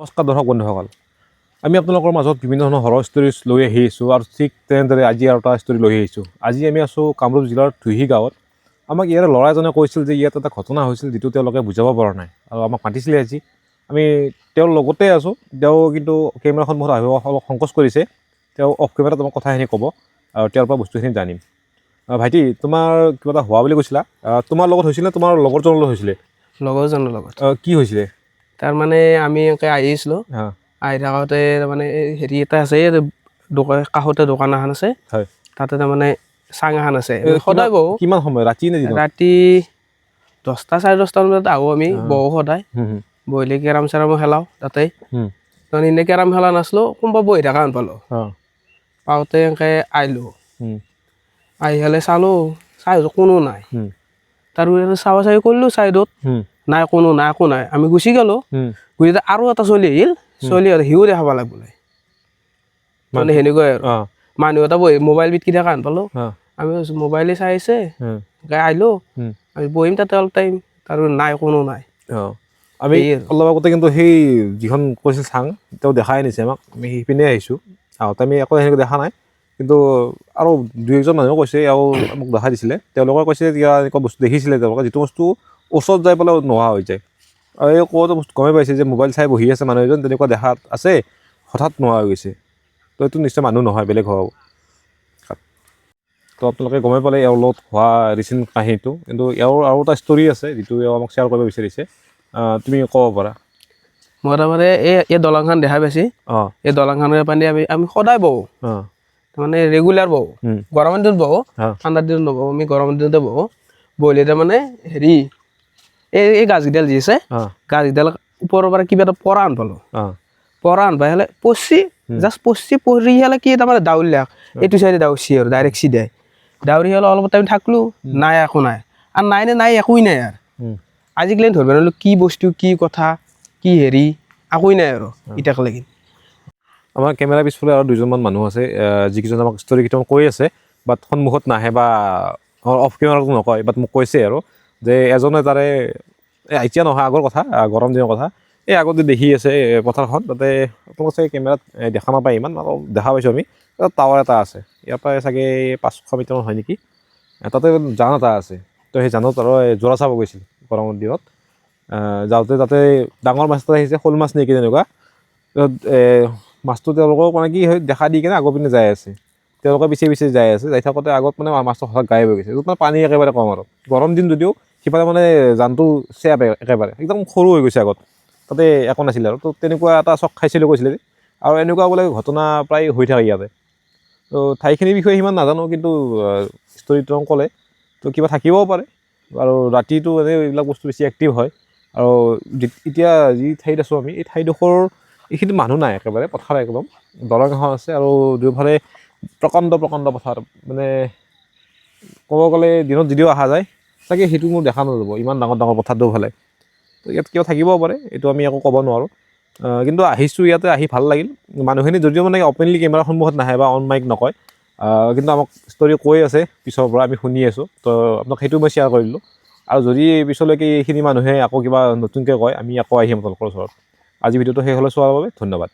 নমস্কাৰ দৰ্শক বন্ধুসকল, আমি আপোনালোকৰ মাজত বিভিন্ন ধৰণৰ হৰৰ ষ্টৰিজ লৈ আহি আছোঁ আৰু ঠিক তেনেদৰে আজি আৰু এটা ষ্টৰি লৈ আহিছোঁ। আজি আমি আছোঁ কামৰূপ জিলাৰ টুহি গাঁৱত। আমাক ইয়াৰে ল'ৰা এজনে কৈছিল যে ইয়াত এটা ঘটনা হৈছিল যিটো তেওঁলোকে বুজাব পৰা নাই আৰু আমাক মাতিছিলে আজি। আমি তেওঁৰ লগতে আছোঁ, তেওঁ কিন্তু কেমেৰা সন্মুখত আহিব অলপ সংকোচ কৰিছে। তেওঁ অফ কেমেৰাত আমাক কথাখিনি ক'ব আৰু তেওঁৰ পৰা বস্তুখিনি জানিম। ভাইটি, তোমাৰ কিবা এটা হোৱা বুলি কৈছিলা, তোমাৰ লগত হৈছিলে নে তোমাৰ লগৰজনৰ লগত হৈছিলে? লগৰজনৰ লগত। কি হৈছিলে? তাৰমানে আমি এনেকৈ আহিছিলোঁ, আহি থাকোঁতে তাৰমানে হেৰি এটা আছে, কাষতে দোকান এখন আছে, তাতে তাৰমানে চাং এখন আছে। সদায় বহু। কিমান সময়, ৰাতি নে দিনত? ৰাতি 10টা 10:30 বজাত আহোঁ আমি, বহু সদায় বহিলে কেৰাম চেৰামো খেলাওঁ তাতে। তাৰমানে এনেই কেৰাম খেলা নাছিলোঁ, কোনোবা বহি থকা হেন পালোঁ। পাওঁতে এনেকৈ আহিলোঁ, আহি পেলাই চালোঁ, কোনো নাই। তাৰপিছত চাৱা চাবি কৰিলোঁ ছাইডত, নাই কোনো নাই, একো নাই। আমি গুচি গ'লোঁ, গুচি আৰু এটা চলি আহিল, চলি আৰু সিও দেখা পালে বোলে। মানে সেনেকুৱাই আৰু মানুহ এটা বহি মোবাইল পিটকি থকা হেন পালোঁ। আমি ভাবিছোঁ মোবাইলে চাই আছে, আহিলোঁ, আমি বহিম তাতে অলপ টাইম, তাৰপিছত নাই, কোনো নাই। আমি অলপ আগতে কিন্তু সেই যিখন কৈছিল চাং, তেওঁ দেখাই আনিছে আমাক। আমি সেইপিনে আহিছোঁ, আহোঁতে আমি একো সেনেকৈ দেখা নাই। কিন্তু আৰু 2-1জন মানুহেও কৈছে, আৰু মোক দেখাই দিছিলে। তেওঁলোকে কৈছে যে এনেকুৱা বস্তু দেখিছিলে তেওঁলোকে, যিটো বস্তু ওচৰত যাই পেলাই নোহোৱা হৈ যায়। আৰু এই কওঁতে বস্তু গমেই পাইছে যে মোবাইল চাই বহি আছে মানুহ এজন, তেনেকুৱা দেখাত আছে, হঠাৎ নোহোৱা হৈ গৈছে। তো এইটো নিশ্চয় মানুহ নহয়, বেলেগ হ'ব। তো আপোনালোকে গমেই পালে এওঁৰ লগত হোৱা ৰিচেণ্ট কাহিনীটো। কিন্তু এওঁৰ আৰু এটা ষ্টৰি আছে, যিটো এওঁ আমাক শ্বেয়াৰ কৰিব বিচাৰিছে। তুমি ক'ব পাৰা। মই তাৰমানে এই দলংখন দেখা পাইছে, এই দলংখনৰ পানী আমি সদায় বহোঁ, তাৰমানে ৰেগুলাৰ বহোঁ। গৰমৰ দিনত বহোঁ, ঠাণ্ডাৰ দিনত নবহোঁ, আমি গৰমৰ দিনতে বহোঁ। বহিলে তাৰমানে হেৰি, এই গাছকেইডাল যি আছে, গাছকেইডাল ওপৰৰ পৰা কিবা এটা পৰা আন পালোঁ। পৰা আন পাই হ'লে পচি, জাষ্ট পৰি হ'লে কি তাৰমানে দাউৰিলে, এইটো চাইডে দাউৰিছে আৰু ডাইৰেক্ট চিধাই দাউৰি হ'লে অলপ টাইম থাকলোঁ, নাই, একো নাই। আৰু নাই নে নাই, একোৱেই নাই আৰু। আজিকালি ধৰিব নোৱাৰিলোঁ কি বস্তু, কি কথা, কি হেৰি, একোৱেই নাই আৰু এতিয়ালৈকে। আমাৰ কেমেৰা পিছফালে আৰু 2জনমান মানুহ আছে, যিকেইজনে আমাক ষ্টৰি কেইটামান কৈ আছে, বাট সন্মুখত নাহে বা অফ কেমেৰাটো নকয়, বাট মোক কৈছে আৰু যে এজনে তাৰে এতিয়া নহয়, আগৰ কথা, গৰম দিনৰ কথা, এই আগতে দেখি আছে পথাৰখন, তাতে আপোনালোকে চাগে কেমেৰাত দেখা নাপায় ইমান, অলপ দেখা পাইছোঁ আমি। তাত টাৱাৰ এটা আছে, ইয়াৰ পৰা চাগে 500 মিটাৰমান হয় নেকি। তাতে জান এটা আছে, তো সেই জানত আৰু জোৰা চাব গৈছিল গৰমৰ দিনত। যাওঁতে তাতে ডাঙৰ মাছ এটা আহিছে, শ'ল মাছ নেকি তেনেকুৱা। মাছটো তেওঁলোকক মানে কি হয়, দেখা দি কিনে আগৰ পিনে যাই আছে। তেওঁলোকে পিছে পিছে যাই আছে, যাই থাকোঁতে আগত মানে মাছটো হঠাৎ গায়ব হৈ গৈছে। য'ত মানে পানী একেবাৰে কম আৰু গৰম দিন যদিও সিফালে মানে জানটো চেপ একেবাৰে একদম সৰু হৈ গৈছে আগত, তাতে একো নাছিলে আৰু। তো তেনেকুৱা এটা চক খাইছিলোঁ কৈছিলে। আৰু এনেকুৱা বোলে ঘটনা প্ৰায় হৈ থাকে ইয়াতে। তো ঠাইখিনিৰ বিষয়ে সিমান নাজানো, কিন্তু ষ্টৰিটো ক'লে তো কিবা থাকিবও পাৰে। আৰু ৰাতিটো এনেই এইবিলাক বস্তু বেছি এক্টিভ হয়। আৰু এতিয়া যি ঠাইত আছোঁ আমি, এই ঠাইডোখৰ এইখিনি মানুহ নাই, একেবাৰে পথাৰ একদম, দলং এখন আছে আৰু দুয়োফালে প্ৰকাণ্ড পথাৰ। মানে ক'ব গ'লে দিনত যদিও অহা যায়, চাগে সেইটো মোৰ দেখা নাযাব, ইমান ডাঙৰ ডাঙৰ পথাৰ দুয়োফালে। তো ইয়াত কিয় থাকিবও পাৰে, এইটো আমি একো ক'ব নোৱাৰোঁ। কিন্তু আহিছোঁ, ইয়াতে আহি ভাল লাগিল। মানুহখিনি যদিও মানে অপেনলি কেমেৰাৰ সন্মুখত নাহে বা অন মাইক নকয়, কিন্তু আমাক ষ্টৰি কৈ আছে পিছৰ পৰা, আমি শুনি আছোঁ। তো আপোনাক সেইটো মই শ্বেয়াৰ কৰি দিলোঁ। আৰু যদি পিছলৈকে এইখিনি মানুহে আকৌ কিবা নতুনকৈ কয়, আমি আকৌ আহিম আপোনালোকৰ ওচৰত। আজি ভিডিঅ'টো শেষ হ'লে চোৱাৰ বাবে ধন্যবাদ।